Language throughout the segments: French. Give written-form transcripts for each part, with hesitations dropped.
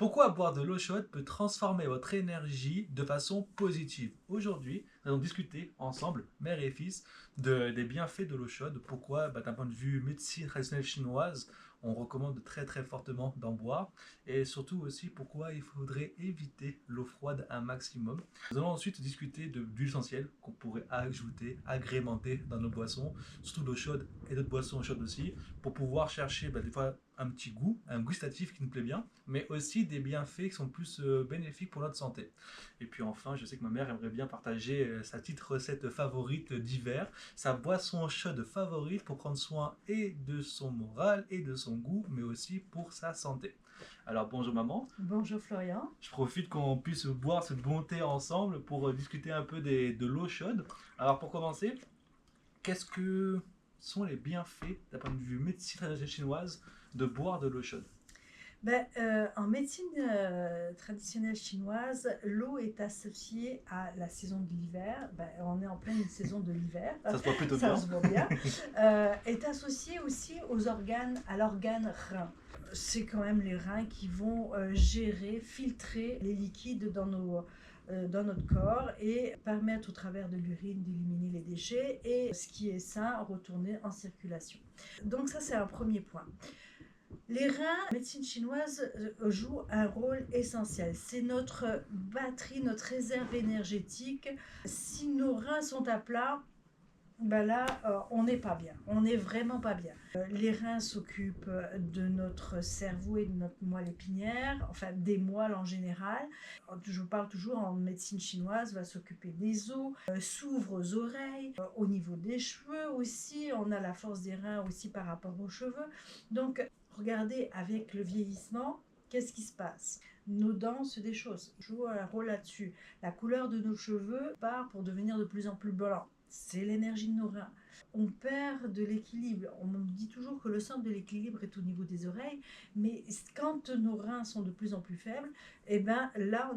Pourquoi boire de l'eau chaude peut transformer votre énergie de façon positive? Aujourd'hui, nous allons discuter ensemble, mère et fils, des bienfaits de l'eau chaude. Pourquoi, d'un point de vue médecine traditionnelle chinoise, on recommande très très fortement d'en boire. Et surtout aussi pourquoi il faudrait éviter l'eau froide un maximum. Nous allons ensuite discuter d'huile essentielle qu'on pourrait ajouter, agrémenter dans nos boissons, surtout l'eau chaude et d'autres boissons chaudes aussi, pour pouvoir chercher des fois un petit goût, un gustatif qui nous plaît bien, mais aussi des bienfaits qui sont plus bénéfiques pour notre santé. Et puis enfin, je sais que ma mère aimerait bien partager sa petite recette favorite d'hiver, sa boisson chaude favorite pour prendre soin et de son moral et de son goût, mais aussi pour sa santé. Alors bonjour maman. Bonjour Florian. Je profite qu'on puisse boire cette bonté ensemble pour discuter un peu de l'eau chaude. Alors pour commencer, qu'est-ce que sont les bienfaits d'un point de vue médecine traditionnelle chinoise de boire de l'eau chaude? En médecine traditionnelle chinoise, l'eau est associée à la saison de l'hiver. On est en pleine saison de l'hiver. Ça se voit plutôt Ça bien. se voit bien. Est associée aussi aux organes, à l'organe rein. C'est quand même les reins qui vont gérer, filtrer les liquides dans notre corps et permettre au travers de l'urine d'éliminer les déchets et ce qui est sain retourner en circulation. Donc ça c'est un premier point. Les reins, la médecine chinoise joue un rôle essentiel. C'est notre batterie, notre réserve énergétique. Si nos reins sont à plat, on n'est pas bien. On n'est vraiment pas bien. Les reins s'occupent de notre cerveau et de notre moelle épinière, enfin des moelles en général. Je parle toujours en médecine chinoise, va s'occuper des os, s'ouvre aux oreilles, au niveau des cheveux aussi. On a la force des reins aussi par rapport aux cheveux. Donc, regardez, avec le vieillissement, qu'est-ce qui se passe? Nos dents se déchaussent, jouent un rôle là-dessus. La couleur de nos cheveux part pour devenir de plus en plus blanc. C'est l'énergie de nos reins. On perd de l'équilibre. On me dit toujours que le centre de l'équilibre est au niveau des oreilles, mais quand nos reins sont de plus en plus faibles, là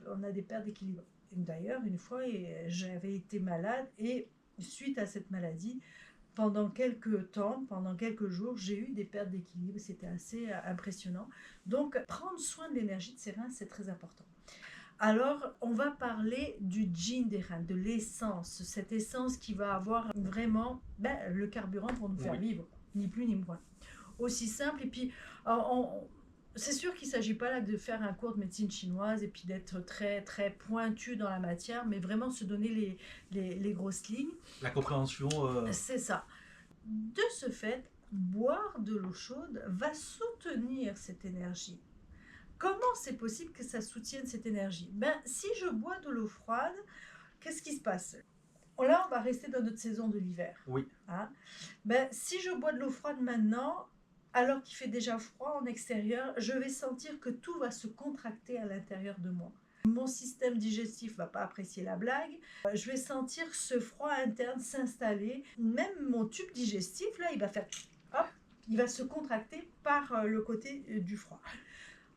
on a des pertes d'équilibre. D'ailleurs, une fois, j'avais été malade et suite à cette maladie, pendant quelques temps, pendant quelques jours, j'ai eu des pertes d'équilibre. C'était assez impressionnant. Donc, prendre soin de l'énergie de ses reins, c'est très important. Alors, on va parler du yin des reins, de l'essence. Cette essence qui va avoir vraiment le carburant pour nous faire vivre, ni plus ni moins. Aussi simple. Et puis, c'est sûr qu'il ne s'agit pas là de faire un cours de médecine chinoise et puis d'être très, très pointu dans la matière, mais vraiment se donner les grosses lignes. La compréhension. C'est ça. De ce fait, boire de l'eau chaude va soutenir cette énergie. Comment c'est possible que ça soutienne cette énergie? Si je bois de l'eau froide, qu'est-ce qui se passe? Là, on va rester dans notre saison de l'hiver. Oui. Si je bois de l'eau froide maintenant, alors qu'il fait déjà froid en extérieur, je vais sentir que tout va se contracter à l'intérieur de moi. Mon système digestif va pas apprécier la blague. Je vais sentir ce froid interne s'installer. Même mon tube digestif, là, il va faire hop, il va se contracter par le côté du froid.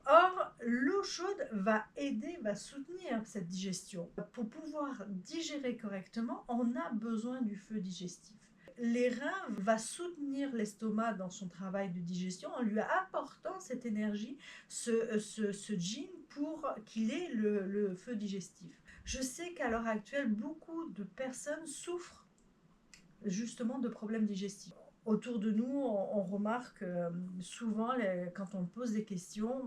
Or, l'eau chaude va aider, va soutenir cette digestion. Pour pouvoir digérer correctement, on a besoin du feu digestif. Les reins va soutenir l'estomac dans son travail de digestion en lui apportant cette énergie, ce yin pour qu'il ait le feu digestif. Je sais qu'à l'heure actuelle, beaucoup de personnes souffrent justement de problèmes digestifs. Autour de nous, on remarque souvent, quand on pose des questions,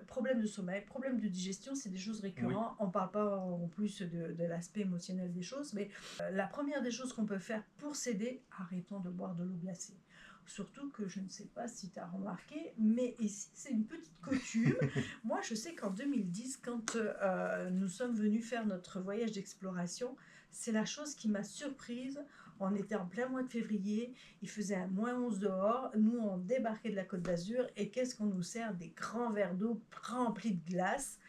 problème de sommeil, problème de digestion, c'est des choses récurrentes. On ne parle pas en plus de l'aspect émotionnel des choses, mais la première des choses qu'on peut faire pour s'aider, arrêtons de boire de l'eau glacée. Surtout que je ne sais pas si tu as remarqué, mais ici, c'est une petite coutume. Moi, je sais qu'en 2010, quand nous sommes venus faire notre voyage d'exploration, c'est la chose qui m'a surprise. On était en plein mois de février, il faisait un -11 dehors, nous on débarquait de la Côte d'Azur et qu'est-ce qu'on nous sert? Des grands verres d'eau remplis de glace.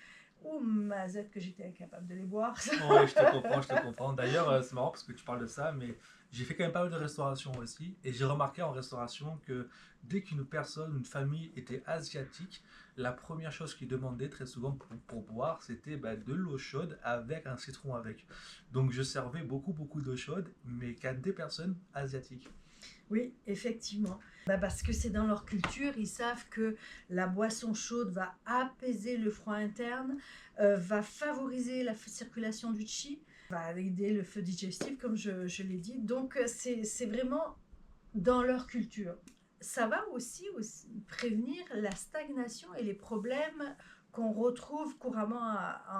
Oh mazette que j'étais incapable de les boire. Ouais, je te comprends. D'ailleurs, c'est marrant parce que tu parles de ça, mais j'ai fait quand même pas mal de restauration aussi. Et j'ai remarqué en restauration que dès qu'une personne, une famille était asiatique, la première chose qu'ils demandaient très souvent pour boire, c'était de l'eau chaude avec un citron avec. Donc je servais beaucoup d'eau chaude, mais qu'à des personnes asiatiques. Oui, effectivement. Parce que c'est dans leur culture, ils savent que la boisson chaude va apaiser le froid interne, va favoriser la circulation du qi, va aider le feu digestif, comme je l'ai dit. Donc, c'est vraiment dans leur culture. Ça va aussi prévenir la stagnation et les problèmes qu'on retrouve couramment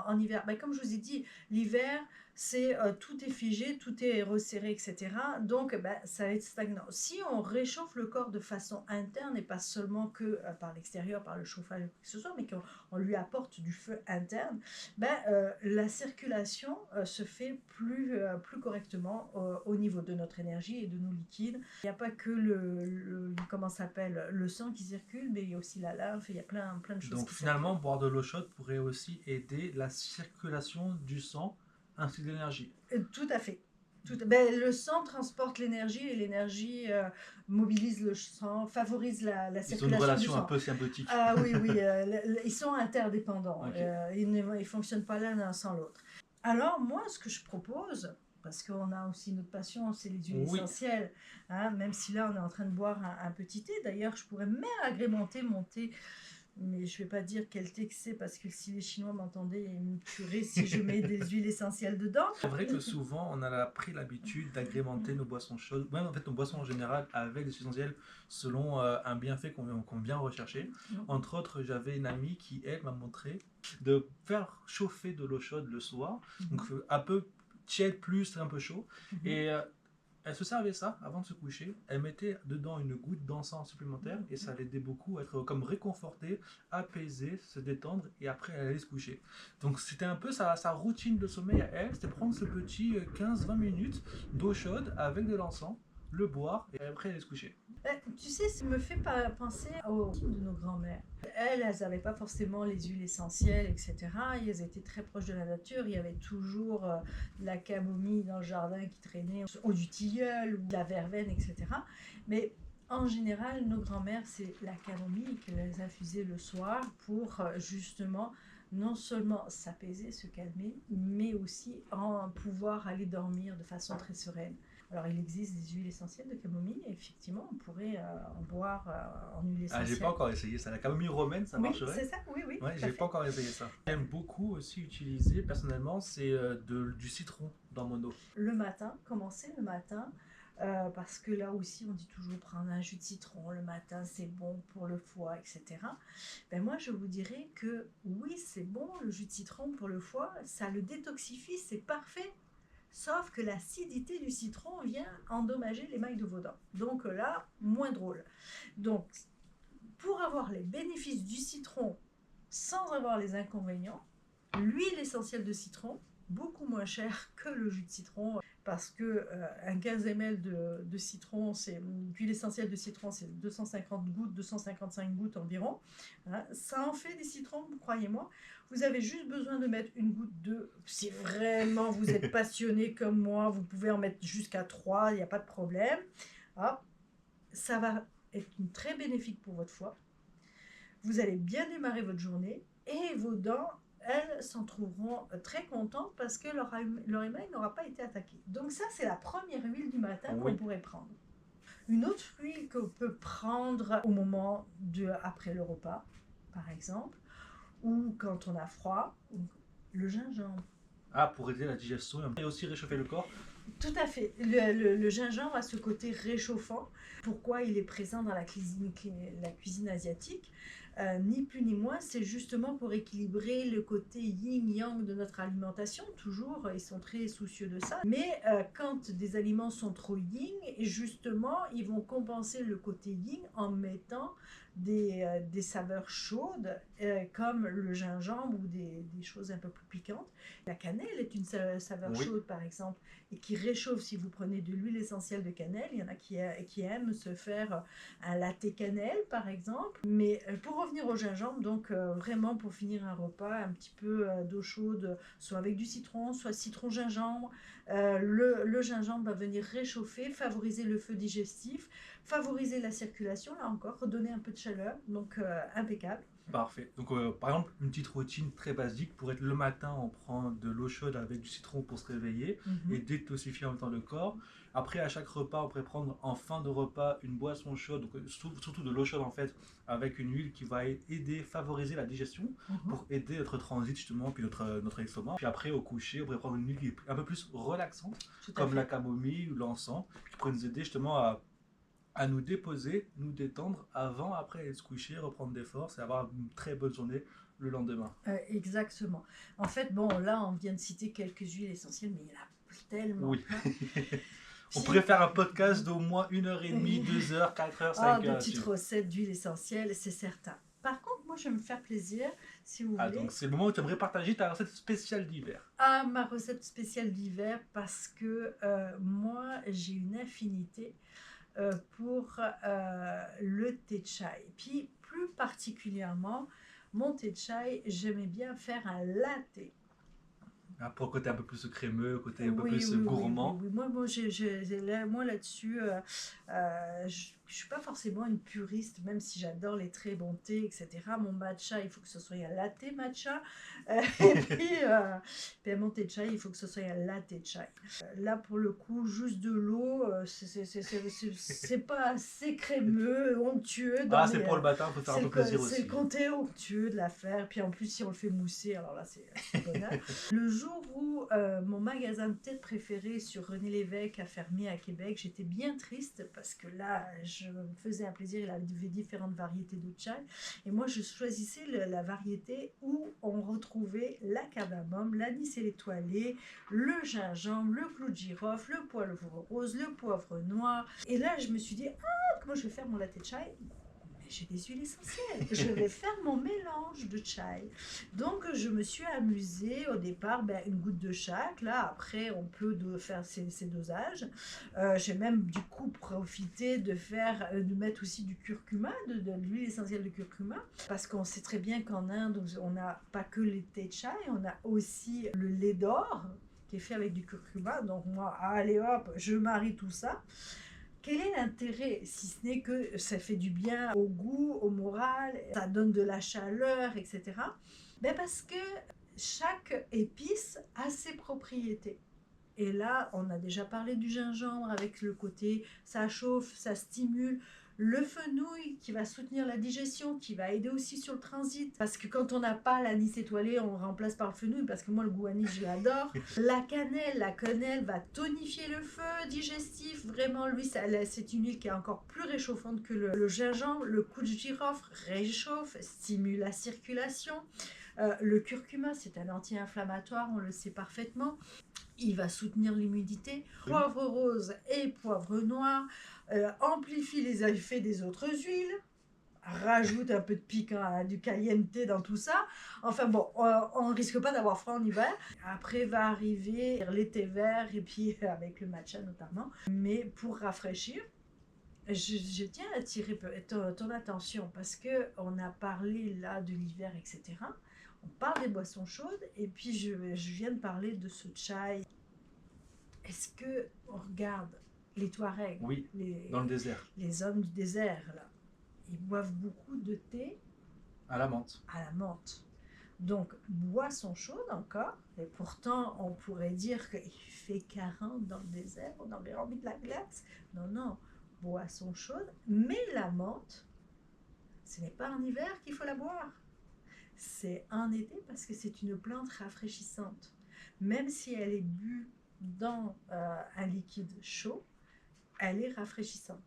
en hiver. Comme je vous ai dit, l'hiver, c'est tout est figé, tout est resserré, etc. Donc, ça va être stagnant. Si on réchauffe le corps de façon interne et pas seulement que par l'extérieur, par le chauffage ou quoi que ce soit, mais qu'on lui apporte du feu interne, la circulation se fait plus correctement au niveau de notre énergie et de nos liquides. Il n'y a pas que comment ça s'appelle, le sang qui circule, mais il y a aussi la lymphe, il y a plein de choses Donc qui finalement, circulent. boire de l'eau chaude pourrait aussi aider la circulation du sang ainsi que de l'énergie. Tout à fait. Le sang transporte l'énergie et l'énergie mobilise le sang, favorise la Ils ont une circulation du relation un sang. peu symbiotique. Ah oui, oui, ils sont interdépendants. Ok. Ils ne fonctionnent pas l'un sans l'autre. Alors moi, ce que je propose, parce qu'on a aussi notre passion, c'est les huiles Oui. essentielles, hein, même si là on est en train de boire un petit thé. D'ailleurs, je pourrais même agrémenter mon thé, mais je ne vais pas dire quel thé que c'est, parce que si les Chinois m'entendaient, ils me tueraient si je mets des huiles essentielles dedans. C'est vrai que souvent on a pris l'habitude d'agrémenter nos boissons chaudes, même en fait nos boissons en général, avec des huiles essentielles selon un bienfait qu'on vient rechercher. Entre autres, j'avais une amie qui, elle, m'a montré de faire chauffer de l'eau chaude le soir, donc un peu tiède plus un peu chaud, et elle se servait ça avant de se coucher, elle mettait dedans une goutte d'encens supplémentaire et ça l'aidait beaucoup à être comme réconfortée, apaisée, se détendre et après elle allait se coucher. Donc c'était un peu sa routine de sommeil à elle, c'était prendre ce petit 15-20 minutes d'eau chaude avec de l'encens, le boire et après elle allait se coucher. Tu sais, ça me fait penser aux de nos grands-mères. Elles n'avaient pas forcément les huiles essentielles, etc. Elles étaient très proches de la nature. Il y avait toujours de la camomille dans le jardin qui traînait, ou du tilleul, ou de la verveine, etc. Mais en général, nos grands-mères, c'est la camomille qu'elles infusaient le soir pour justement non seulement s'apaiser, se calmer, mais aussi en pouvoir aller dormir de façon très sereine. Alors, il existe des huiles essentielles de camomille, et effectivement, on pourrait en boire en huile Ah, essentielle. j'ai pas encore essayé ça. La camomille romaine, ça Oui, marcherait? c'est ça, oui, oui. Ouais, tout à j'ai fait. pas encore essayé ça. J'aime beaucoup aussi utiliser, personnellement, c'est du citron dans mon eau. Le matin, commencer le matin, parce que là aussi, on dit toujours prendre un jus de citron le matin, c'est bon pour le foie, etc. Moi, je vous dirais que oui, c'est bon, le jus de citron pour le foie, ça le détoxifie, c'est parfait. Sauf que l'acidité du citron vient endommager l'émail de vos dents. Donc là, moins drôle. Donc, pour avoir les bénéfices du citron sans avoir les inconvénients, l'huile essentielle de citron, beaucoup moins chère que le jus de citron, parce que un 15 ml de citron, d'huile essentielle de citron, c'est 250 gouttes, 255 gouttes environ. Hein. Ça en fait des citrons, croyez-moi. Vous avez juste besoin de mettre une goutte de... Si vraiment vous êtes passionné comme moi, vous pouvez en mettre jusqu'à 3, il n'y a pas de problème. Hop. Ça va être très bénéfique pour votre foie. Vous allez bien démarrer votre journée et vos dents, elles, s'en trouveront très contentes parce que leur émail n'aura pas été attaqué. Donc ça, c'est la première huile du matin qu'on pourrait prendre. Une autre huile qu'on peut prendre au moment après le repas, par exemple, ou quand on a froid, le gingembre. Ah, pour aider la digestion et aussi réchauffer le corps. Tout à fait. Le gingembre a ce côté réchauffant. Pourquoi il est présent dans la cuisine asiatique? Ni plus ni moins, c'est justement pour équilibrer le côté yin-yang de notre alimentation. Toujours, ils sont très soucieux de ça. Mais quand des aliments sont trop yin, justement, ils vont compenser le côté yin en mettant des saveurs chaudes, comme le gingembre ou des choses un peu plus piquantes. La cannelle est une saveur chaude, par exemple, et qui réchauffe. Si vous prenez de l'huile essentielle de cannelle, il y en a qui aiment se faire un latte cannelle, par exemple. Mais pour revenir au gingembre, donc vraiment pour finir un repas, un petit peu d'eau chaude, soit avec du citron, soit citron-gingembre. Le gingembre va venir réchauffer, favoriser le feu digestif, favoriser la circulation, là encore, redonner un peu de chaleur, donc impeccable. Parfait. Donc, par exemple, une petite routine très basique pour être le matin, on prend de l'eau chaude avec du citron pour se réveiller et Mhm. détoxifier en même temps le corps. Après, à chaque repas, on pourrait prendre en fin de repas une boisson chaude, donc surtout de l'eau chaude en fait, avec une huile qui va aider, favoriser la digestion Mhm. pour aider notre transit justement, puis notre estomac. Puis après, au coucher, on pourrait prendre une huile qui est un peu plus relaxante, Tout à comme la fait. camomille ou l'encens, qui pourrait nous aider justement à nous déposer, nous détendre avant, après aller se coucher, reprendre des forces et avoir une très bonne journée le lendemain. Exactement. En fait, bon, là, on vient de citer quelques huiles essentielles, mais il y en a tellement Oui. plein. On pourrait Puis, faire un podcast d'au moins 1 heure et demie, 2 heures, 4 heures, ah, 5 de heures petites là-dessus. recettes d'huiles essentielles, c'est certain. Par contre, moi, je vais me faire plaisir, si vous Ah, donc voulez, c'est le moment où tu aimerais partager ta recette spéciale d'hiver. à ma recette spéciale d'hiver, parce que moi, j'ai une affinité pour le thé chai. Puis, plus particulièrement, mon thé chai, j'aimais bien faire un latte. Ah, pour le côté un peu plus crémeux, côté un peu Oui, plus oui, oui, oui, gourmand. oui. Moi là-dessus, je suis pas forcément une puriste, même si j'adore les très bons thés, etc. Mon matcha, il faut que ce soit un latte matcha. Et puis mon thé chai, il faut que ce soit un latte chai. Là, pour le coup, juste de l'eau, c'est pas assez crémeux, onctueux Ah, dans c'est les. pour le matin, il faut faire un peu plaisir C'est le aussi. côté onctueux de l'affaire. Puis en plus, si on le fait mousser, alors là, c'est le bonheur. Le jour où mon magasin de tête préféré sur René Lévesque a fermé à Québec, j'étais bien triste parce que là, je me faisais un plaisir. Il avait différentes variétés de chai. Et moi, je choisissais la variété où on retrouvait la cardamome, l'anis étoilé, le gingembre, le clou de girofle, le poivre rose, le poivre noir. Et là, je me suis dit, ah, comment je vais faire mon latte chai? J'ai des huiles essentielles. Je vais faire mon mélange de chai. Donc, je me suis amusée au départ, une goutte de chaque. Là, après, on peut faire ces dosages. J'ai même du coup profité de mettre aussi du curcuma, de l'huile essentielle de curcuma. Parce qu'on sait très bien qu'en Inde, on n'a pas que les thé chai, on a aussi le lait d'or qui est fait avec du curcuma. Donc, moi, allez hop, je marie tout ça. Quel est l'intérêt, si ce n'est que ça fait du bien au goût, au moral, ça donne de la chaleur, etc. Parce que chaque épice a ses propriétés. Et là, on a déjà parlé du gingembre avec le côté ça chauffe, ça stimule. Le fenouil qui va soutenir la digestion, qui va aider aussi sur le transit. Parce que quand on n'a pas l'anis étoilé, on remplace par le fenouil. Parce que moi, le goût anis, je l'adore. La cannelle va tonifier le feu digestif. Vraiment, lui, c'est une huile qui est encore plus réchauffante que le gingembre. Le clou de girofle réchauffe, stimule la circulation. Le curcuma, c'est un anti-inflammatoire, on le sait parfaitement. Il va soutenir l'humidité. Poivre rose et poivre noir amplifie les effets des autres huiles. Rajoute un peu de piquant, du caliente dans tout ça. Enfin bon, on ne risque pas d'avoir froid en hiver. Après va arriver l'été vert et puis avec le matcha notamment. Mais pour rafraîchir, je tiens à attirer ton attention parce que on a parlé là de l'hiver, etc. On parle des boissons chaudes et puis je viens de parler de ce chai. Est-ce que on regarde les Touaregs, Oui, dans le désert, les hommes du désert là, ils boivent beaucoup de thé à la menthe. à la menthe. Donc, boisson chaude encore, et pourtant on pourrait dire qu'il fait 40 dans le désert, on aurait envie de la glace. Non, non, boisson chaude, mais la menthe, ce n'est pas en hiver qu'il faut la boire. C'est en été parce que c'est une plante rafraîchissante. Même si elle est bue dans un liquide chaud, elle est rafraîchissante.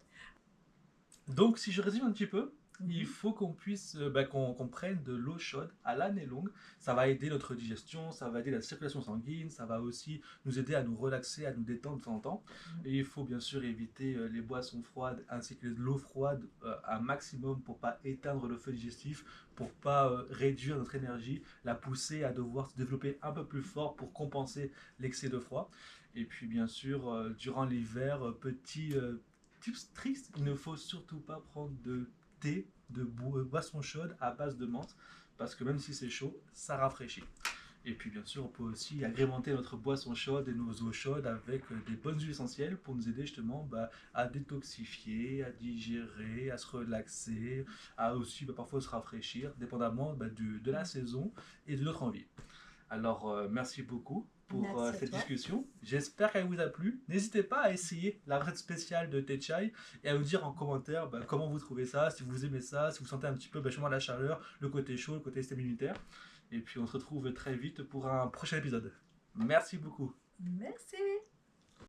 Donc, si je résume un petit peu, il Mhm. faut qu'on puisse, qu'on prenne de l'eau chaude à l'année longue. Ça va aider notre digestion, ça va aider la circulation sanguine, ça va aussi nous aider à nous relaxer, à nous détendre de temps en temps. Et il faut bien sûr éviter les boissons froides ainsi que l'eau froide un maximum pour pas éteindre le feu digestif, pour pas réduire notre énergie, la pousser à devoir se développer un peu plus fort pour compenser l'excès de froid. Et puis bien sûr, durant l'hiver, tips tricks, il ne faut surtout pas prendre de thé, de boisson chaude à base de menthe, parce que même si c'est chaud, ça rafraîchit. Et puis bien sûr, on peut aussi agrémenter notre boisson chaude et nos eaux chaudes avec des bonnes huiles essentielles pour nous aider justement à détoxifier, à digérer, à se relaxer, à aussi parfois se rafraîchir, dépendamment de la saison et de notre envie. Alors, merci beaucoup pour Merci à cette toi. discussion. J'espère qu'elle vous a plu. N'hésitez pas à essayer la recette spéciale de Teh Chai et à nous dire en commentaire comment vous trouvez ça, si vous aimez ça, si vous sentez un petit peu justement la chaleur, le côté chaud, le côté système immunitaire. Et puis on se retrouve très vite pour un prochain épisode. Merci beaucoup. Merci.